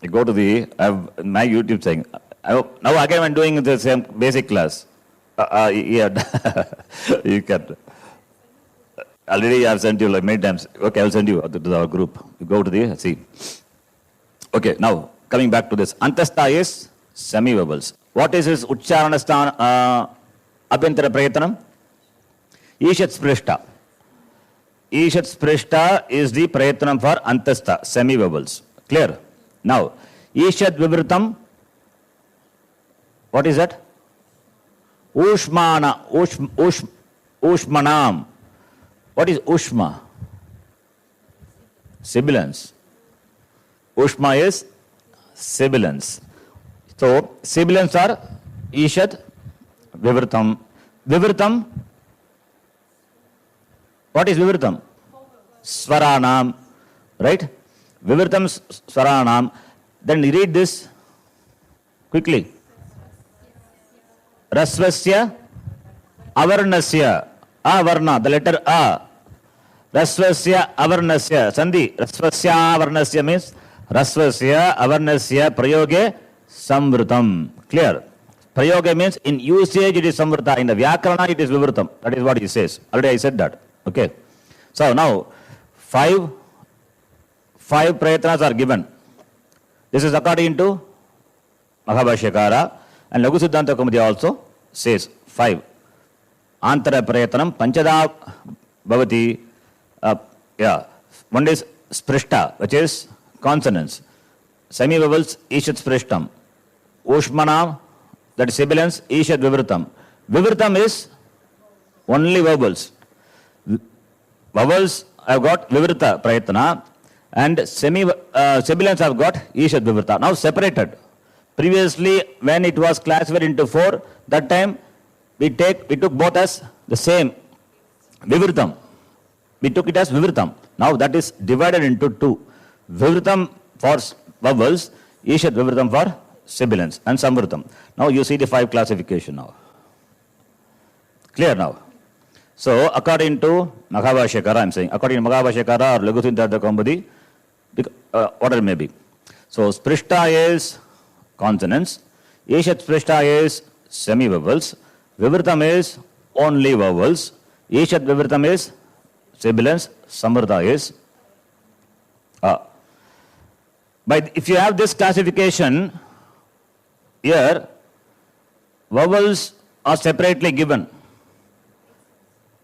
You go to I have my YouTube thing. Now again I'm doing the same basic class. Yeah, you can. Already I've sent you like many times. Okay, I'll send you to our group. You go to see. Okay, now coming back to this. Antastha is semi-vowels. What is his Uchcharana Abhyantara Prayatanam? Ishat Sprishta. Ishat Sprishta is the Prayatanam for Antastha, semi-vowels. Clear? Now, Ishat Vivritam, what is that? Ushmana, Ushmanam. What is Ushma? Sibilance. Ushma is sibilance. So, sibilants are Ishat, Vivritam. Vivritam, what is Vivritam? Svaranam, right? Vivritam Svaranam. Then read this quickly. Rasvasya, Avarnasya, Avarna, the letter A. Rasvasya, Avarnasya. Sandhi, Rasvasya, Avarnasya means Rasvasya, Avarnasya, Prayoge, Samvritam. Clear? Prayoga means in usage it is Samvrta, in the Vyakarana it is Vivritam. That is what he says. Already I said that. Okay. So now, five prayatnas are given. This is according to Mahabhashyakara, and Laghu Siddhanta Kaumudi also says 5. Antara prayatanam panchada bhavati. One is sprishta, which is consonants. Semi-vowels, ishat sprishtam. Ushmanam, that is sibilance, ishat vivritam. Vivritam is only vowels. Vowels have got vivrita prayatana, and sibilants have got ishat vivrita. Now separated. Previously, when it was classified into 4, that time we took both as the same vivritam. We took it as vivritam. Now that is divided into 2. Vivritam for vowels, ishat vivritam for sibilants, and samvritam. Now you see the 5 classification now. Clear now? So, according to Mahabhashyakara, I am saying, according to Mahabhashyakara or Laghu Siddhanta Kaumudi, whatever it may be. So, Sprishta is consonants, Ishat Sprishta is semi-vowels, Vivritam is only vowels, Ishat Vivritam is sibilants, Samvrta is. But if you have this classification, here, vowels are separately given.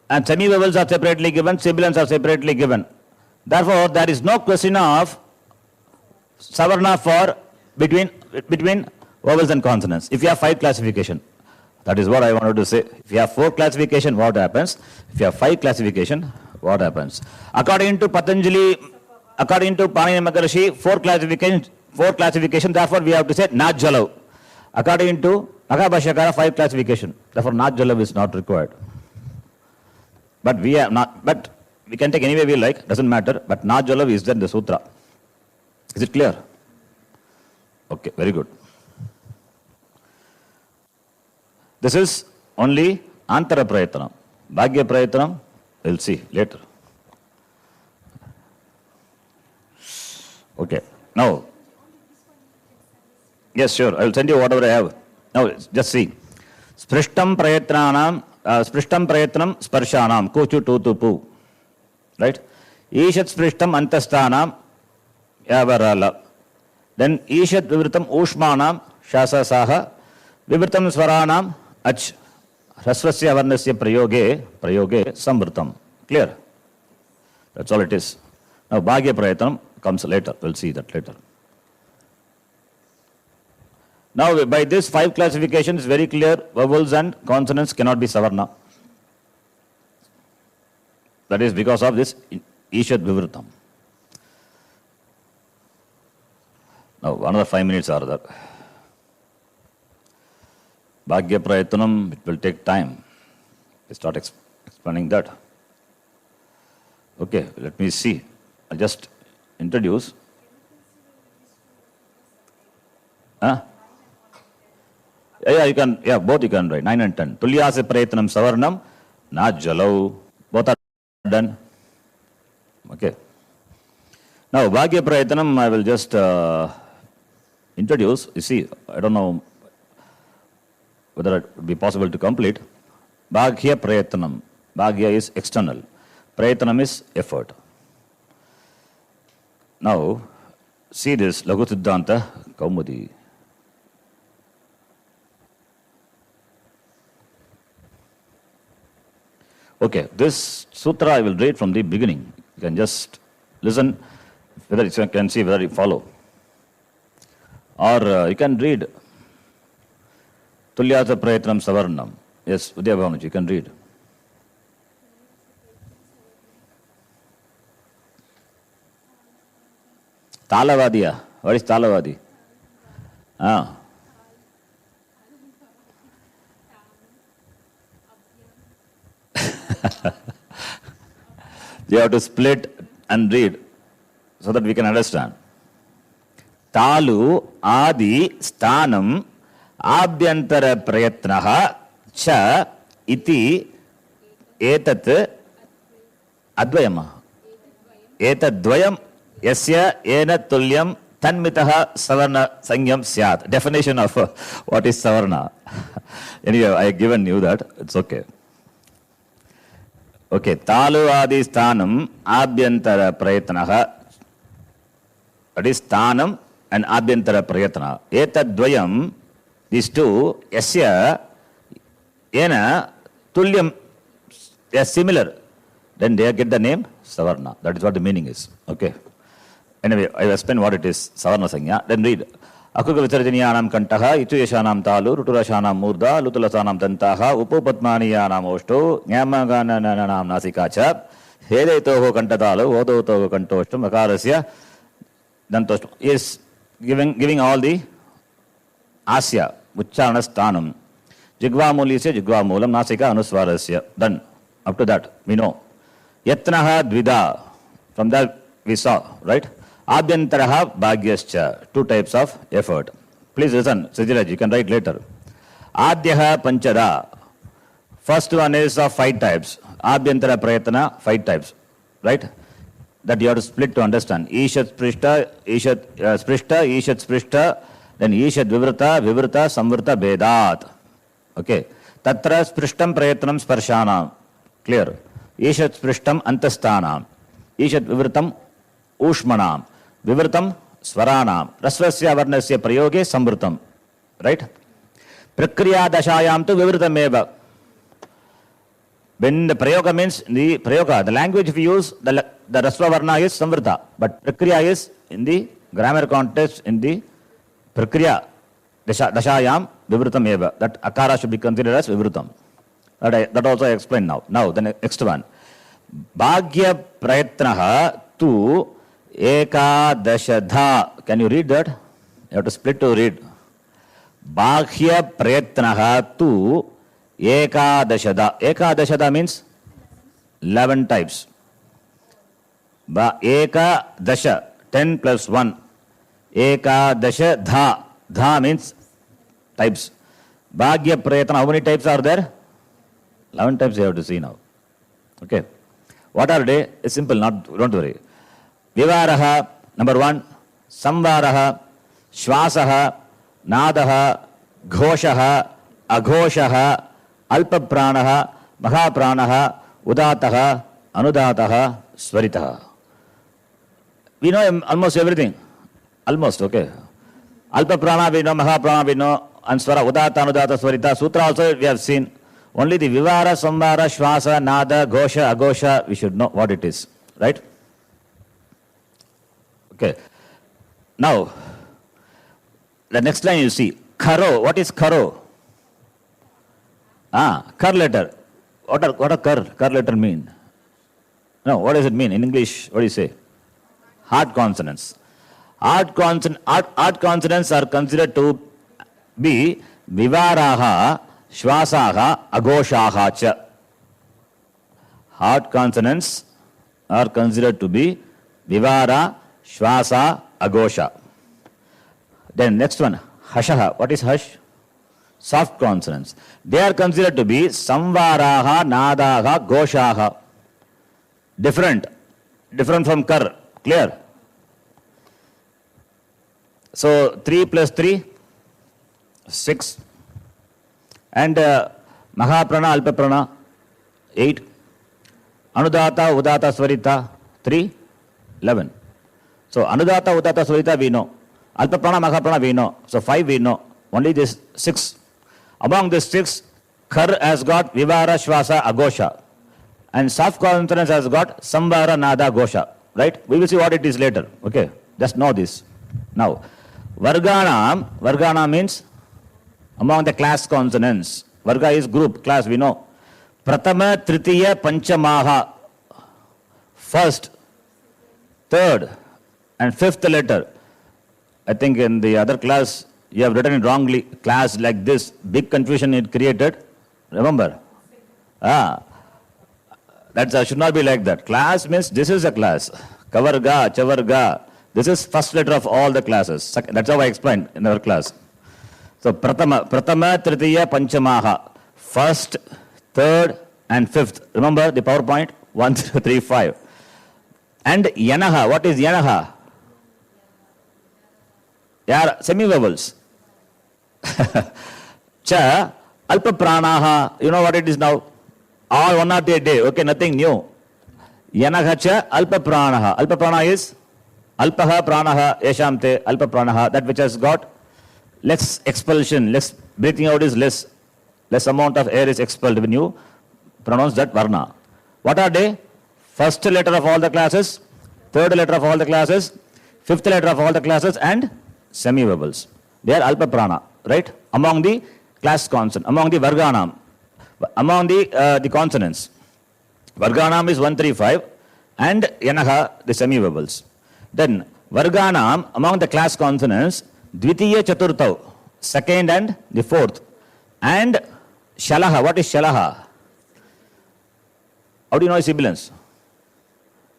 And semi-vowels are separately given, sibilants are separately given. Therefore, there is no question of savarna for between vowels and consonants. If you have 5 classification, that is what I wanted to say. If you have 4 classification, what happens? If you have 5 classification, what happens? According to Patanjali, according to Panini Maharishi, 4 classification, therefore we have to say Najjalav. According to Mahabhashyakara, 5 classification. Therefore, Najjalav is not required. But we have not, but we can take any way we like, doesn't matter. But Najjalav is there in the sutra. Is it clear? Okay, very good. This is only Antara Prayatanam. Bhagya Prayatanam, we'll see later. Okay, now, yes, sure, I will send you whatever I have. Now, just see. Sprishtam Prayatranam. Sprishtam Prayatnam Sparshanam, Kuchu Tutu Pu. Right? Ishat Sprishtam Antasthanam Yavarala. Then Ishat Vivritam Ushmanam Shasa Saha. Vivritam Svaranam Ach. Rasvasya Varnasya Prayoge Samvritam. Clear? That's all it is. Now Bhagya Prayatanam comes later. We'll see that later. Now, by this 5 classifications, it's very clear, vowels and consonants cannot be savarna. That is because of this Ishat Vivritam. Now, another 5 minutes are there. Bhagya Prayatanam, it will take time. I start explaining that. Okay, let me see. I'll just introduce. Yeah, you can, both you can write, 9 and 10. Tulyase Prayatanam Savarnam, Najjalav. Both are done. Okay. Now, Bhagya Prayatanam, I will just introduce, you see, I don't know whether it would be possible to complete. Bhagya Prayatnam. Bhagya is external. Prayatnam is effort. Now, see this Laghu Siddhanta Kaumudi. Okay, this sutra I will read from the beginning. You can just listen, whether you can see whether you follow. Or you can read Tulyata Prayatnam Savarnam. Yes, Vidya Bhavanuji, you can read. Talavadiya. What is Talavadi? Ah. You have to split and read so that we can understand. Talu adi stanam abhyantara prayatnaha cha iti etat advayama. Etadvayam yasya ena tulyam tanmitaha savarna sangyam syat. Definition of what is savarna. Anyway, I have given you that. It's okay. Okay, talu adi sthanam abhyantara prayatnaha. That is sthanam and abhyantara prayatna. Etadvayam, these two, yasya, ena, tulyam, they are similar. Then they get the name savarna. That is what the meaning is. Okay. Anyway, I will explain what it is, savarna sanya. Then read. Akuka vitarjaniyanam kantaha, itu yashanam talu, ruturashanam murda, lutulasanam tantaha, upopatmaniyanam oshto, nyamaganananam nasikacha, hedetoho kantatalu, vodotoho kantoshtam, akarasya, dantoshtam. Is giving all the asya, uchcharana sthanam. Jigvamulisya, jigvamulam, nasika anuswarasya. Done. Up to that, we know. Yatnaha dvida. From that we saw, right? Abhyantaraha bhagyascha. Two types of effort. Please listen, Sijiraj, you can write later. Adyaha panchada. First one is of 5 types. Abhyantara prayatna, 5 types. Right? That you have to split to understand. Ishat sprishta, ishat sprishta, then ishat vivrta, samvrta, vedat. Okay. Tatra sprishtam prayatnam sparshanam. Clear. Ishat sprishtam antasthanam. Ishat vivritam ushmanam. Vivritam svaranam. Rasvasya varnasya prayoge samvritam. Right? Prakriya dashayam tu vivritam eva. When the prayoga means the prayoga, the language we use, the rasva varna is samvrita. But prakriya is in the grammar context, in the prakriya dashayam vivritam eva. That akara should be considered as vivritam. That also I explained now. Now, the next one. Bhagya prayatnaha tu ekadashadha. Can you read that? You have to split to read. Bhagya prayatnaha tu ekadashadha. Ekadashadha means 11 types. Ekadasha, 10 plus 1. Ekadashadha. Dha means types. Bhagya prayatna, how many types are there? 11 types you have to see now. Okay. What are they? It's simple, don't worry. Vivaraha, number 1. Samvaraha, Shvasaha, Nadaha, Ghoshaha, Aghoshaha, Alpapranaha, Mahapranaha, Udataha, Anudataha, Swaritaha. We know almost everything. Almost, okay. Alpaprana we know, Mahaprana we know, and Swara, Udata, Anudata, Swarita. Sutra also we have seen. Only the Vivara, Samvara, Shvasa, Nada, Ghosha, Aghosha, we should know what it is. Right? Okay. Now, the next line you see. Karo. What is Karo? Kar letter. What a kar letter mean? No, what does it mean? In English, what do you say? Hard consonants. Hard consonants are considered to be Vivaraha, Shvasaha, Aghoshaha cha. Hard consonants are considered to be Vivara, Shvasa, Aghosha. Then next one, Hashaha. What is Hash? Soft consonants. They are considered to be Samvaraha, Nadaha, Ghoshaha. Different from Kar. Clear? So 3 plus 3, 6. And Mahaprana, Alpaprana, 8. Anudata, Udata, Swarita, 3, 11. So Anudata, Udata, Swarita we know. Alpaprana, Mahaprana we know. So 5 we know. Only this 6. Among these 6, Khar has got Vivara, Shvasa, Agosha. And soft consonants has got Samvara, Nada, Gosha. Right? We will see what it is later. Okay? Just know this. Now, Vargana means among the class consonants. Varga is group, class, we know. Pratama, Tritiya, Panchamaha. First, third, and fifth letter. I think in the other class, you have written it wrongly. Class like this. Big confusion it created. Remember? That should not be like that. Class means this is a class. Kavarga, Chavarga. This is first letter of all the classes. That's how I explained in our class. So Pratama, Tritiya, Panchamaha. First, third, and fifth. Remember the PowerPoint? 1, 2, 3, 5. And Yanaha. What is Yanaha? Yeah, semi-vowels. Cha, Alpa Pranaha. You know what it is now? All 1 or 2 a day. Okay, nothing new. Yanaha cha, Alpa Pranaha. Alpa Prana is Alpaha Pranaha, Yeshamte, Alpa Pranaha. That which has got less expulsion, less breathing out is less. Less amount of air is expelled when you pronounce that Varna. What are they? First letter of all the classes, third letter of all the classes, fifth letter of all the classes, and semi-vowels. They are Alpa Prana, right? Among the class consonant, among the Varganam, among the consonants. Varganam is 1, 3, 5, and Yanaha, the semi-vowels. Then Varganam, among the class consonants, Dvitiya Chaturtau, second and the fourth. And Shalaha, what is Shalaha? How do you know its sibilants?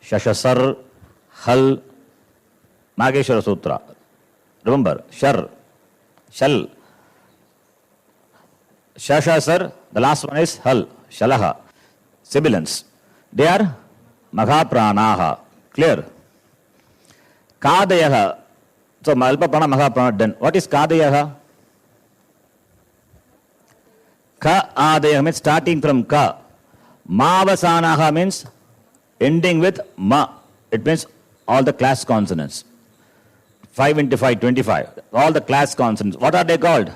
Shashasar, Hal, Mageshwara Sutra. Remember, Shar, Shal. Shashasar, the last one is Hal, Shalaha. Sibilants. They are Mahapranaha. Clear? Kadayaha. So, Alpa Prana, Mahaprana done. What is Kadayaha? Ka Adaya means starting from Ka. Mavasanaha means ending with Ma. It means all the class consonants. 5 into 5, 25. All the class consonants. What are they called?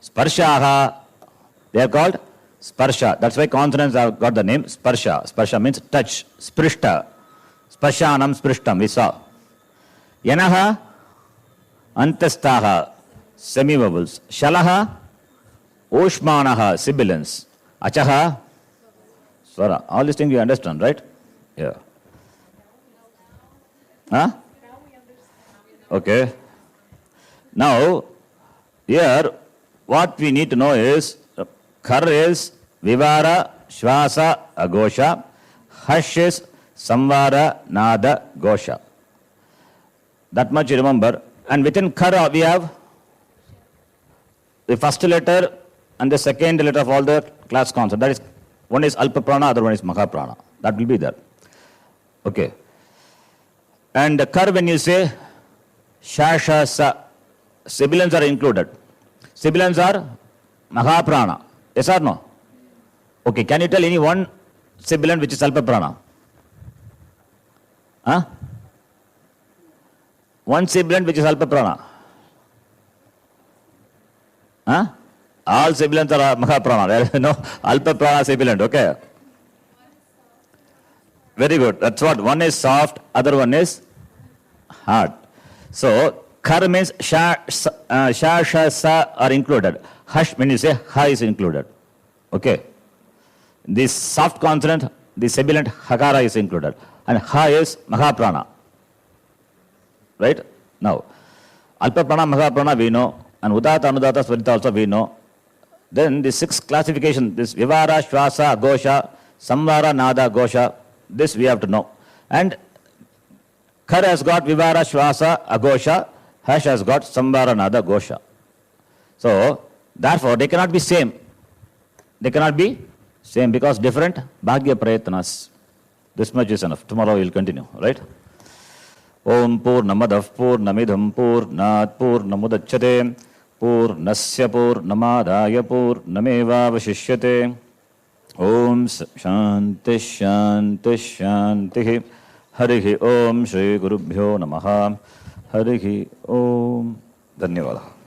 Sparshaha. They are called Sparsha. That's why consonants have got the name Sparsha. Sparsha means touch. Sprishta. Sparshanam, Sprishtam. We saw. Yanaha, Antastaha. Semi-vowels. Shalaha, Oshmanaha. Sibilants. Achaha, Swara. All these things you understand, right? Yeah. Huh? Okay. Now, here, what we need to know is, Khar is Vivara, Shvasa, Agosha. Hash is Samvara, Nada, Gosha. That much you remember. And within Khar we have the first letter and the second letter of all the class consonants. That is, one is Alpa Prana, other one is Mahaprana. That will be there. Okay. And Khar, when you say Shasha, Sa, sibilants are included. Sibilants are Mahaprana. Yes or no? Okay, can you tell any one sibilant which is Alpa Prana? Huh? One sibilant which is Alpa Prana. Huh? All sibilants are Mahaprana. There is no Alpa Prana sibilant, okay? Very good. That's what. One is soft, other one is hard. So, Khar means Sha, Sha, Sa are included. Hush, when you say Ha is included. Okay. This soft consonant, the sibilant Hakara is included. And Ha is Mahaprana. Right? Now, Alpa Prana, Mahaprana we know. And Udata, Anudata, Swarita also we know. Then the sixth classification, this Vivara, Shvasa, Agosha, Samvara, Nada, Gosha, this we have to know. And Khar has got Vivara, Shvasa, Agosha. Hash has got Samvara, Nada, Gosha. So, therefore, they cannot be same. They cannot be same because different Bhagya Prayatnas. This much is enough. Tomorrow we will continue, right? ओम पूर्णमदः पूर्णमिदं पूर्णात् पूर्णमुदच्यते पूर्णस्य पूर्णमादाय पूर्णमेवावशिष्यते। ओम शांति शांति शांति। हरिः ओम श्री गुरुभ्यो नमः। हरिः ओम। धन्यवादः।